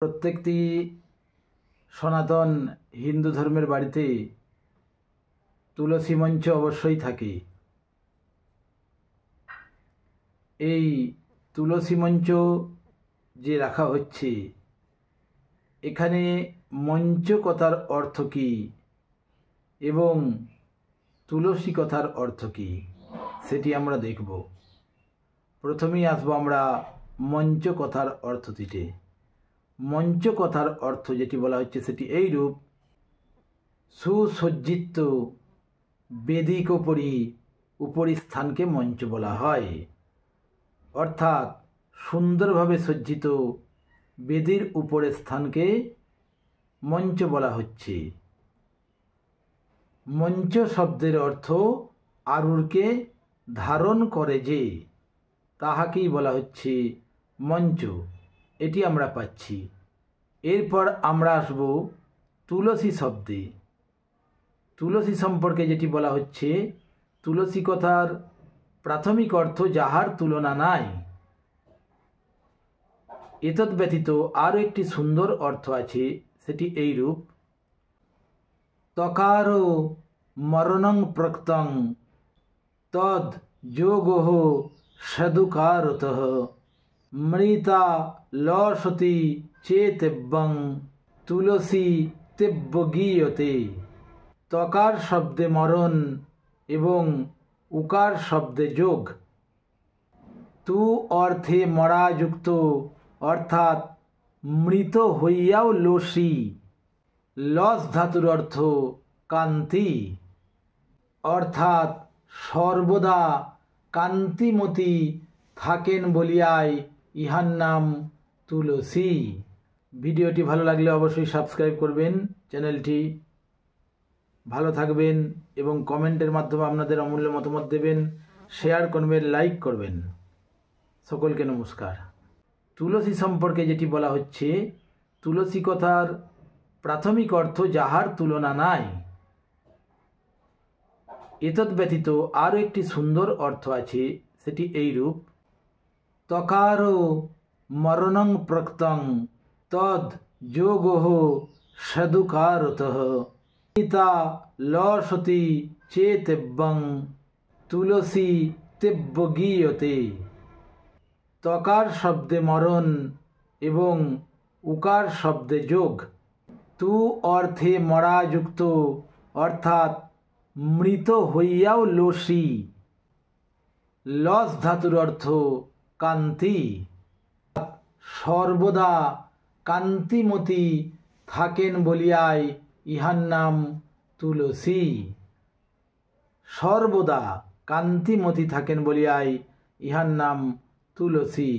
প্রত্যেকটি সনাতন হিন্দু ধর্মের বাড়িতে তুলসী মঞ্চ অবশ্যই থাকে। এই তুলসী মঞ্চ যে রাখা হচ্ছে, এখানে মঞ্চ কথার অর্থ কী এবং তুলসী কথার অর্থ কী সেটি আমরা দেখব। প্রথমেই আসবো আমরা মঞ্চ কথার অর্থটিতে। মঞ্চ কথার অর্থ যেটি বলা হচ্ছে সেটি এইরূপ: সুসজ্জিত বেদিক উপরি স্থানকে মঞ্চ বলা হয়। অর্থাৎ সুন্দরভাবে সজ্জিত বেদির উপরের স্থানকে মঞ্চ বলা হচ্ছে। মঞ্চ শব্দের অর্থ আরূঢ়কে ধারণ করে যে, তাহাকেই বলা হচ্ছে মঞ্চ। এটি আমরা পাচ্ছি। এরপর আমরা আসব তুলসী শব্দে। তুলসী সম্পর্কে যেটি বলা হচ্ছে, তুলসী কথার প্রাথমিক অর্থ যাহার তুলনা নাই। এতদ ব্যতীত আরও একটি সুন্দর অর্থ আছে, সেটি এইরূপ: তকার মরণং প্রক্তং তদ যোগঃ সদুকারতঃ মৃতা লসতি চেতেব্বং তুলসী তেব্যগীয়তে। তকার শব্দে মরণ এবং উকার শব্দে যোগ। তু অর্থে মরাযুক্ত, অর্থাৎ মৃত হইয়াও লসী। লস ধাতুর অর্থ কান্তি, অর্থাৎ সর্বদা কান্তিমতী থাকেন বলিয়াই ইহার নাম তুলসী। ভিডিওটি ভালো লাগলে অবশ্যই সাবস্ক্রাইব করবেন চ্যানেলটি। ভালো থাকবেন এবং কমেন্টের মাধ্যমে আপনাদের অমূল্য মতামত দেবেন, শেয়ার করবেন, লাইক করবেন। সকলকে নমস্কার। তুলসী সম্পর্কে যেটি বলা হচ্ছে, তুলসী কথার প্রাথমিক অর্থ যাহার তুলনা নাই। এতদ ব্যতীত আরও একটি সুন্দর অর্থ আছে, সেটি এইরূপ: তকার মরণং প্রক্তং তদ যোগঃ সদুকারতঃ মৃতা লসতি চেতেব্বং তুলসী তেব্যগীয়তে। তকার শব্দে মরণ এবং উকার শব্দে যোগ। তু অর্থে মরাযুক্ত, অর্থাৎ মৃত হইয়াও লসী। লস ধাতুর অর্থ কান্তি, সর্বদা কান্তিমতী থাকেন বলিয়াই ইহার নাম তুলসী। সর্বদা কান্তিমতী থাকেন বলিয়াই ইহার নাম তুলসী।